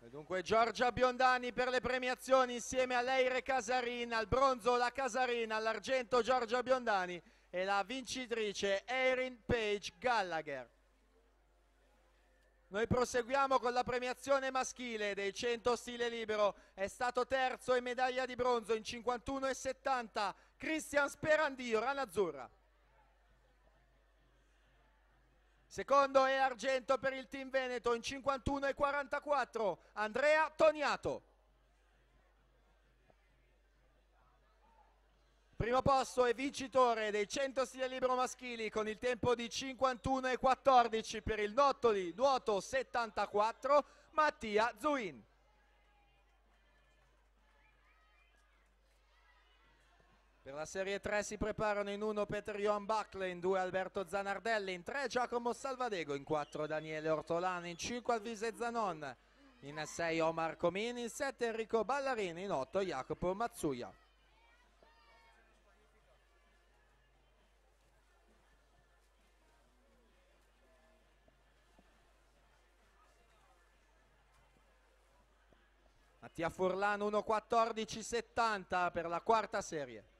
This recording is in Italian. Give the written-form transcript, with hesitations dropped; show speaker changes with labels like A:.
A: E dunque Giorgia Biondani per le premiazioni insieme a Leire Casarin, al bronzo la Casarin, all'argento Giorgia Biondani e la vincitrice Erin Page Gallagher. Noi proseguiamo con la premiazione maschile dei 100 stile libero. È stato terzo in medaglia di bronzo in 51,70 Cristian Sperandio, Rana Azzurra. Secondo e argento per il team Veneto in 51,44 Andrea Toniato. Primo posto e vincitore dei 100 stile libero maschili con il tempo di 51,14 per il Nottoli nuoto 74 Mattia Zuin. Per la Serie 3 si preparano in 1 Peter Johan Buckley, in 2 Alberto Zanardelli, in 3 Giacomo Salvadego, in 4 Daniele Ortolano, in 5 Alvise Zanon, in 6 Omar Comini, in 7 Enrico Ballarini, in 8 Jacopo Mazzuia. Mattia Furlan 1,14,70 per la quarta serie.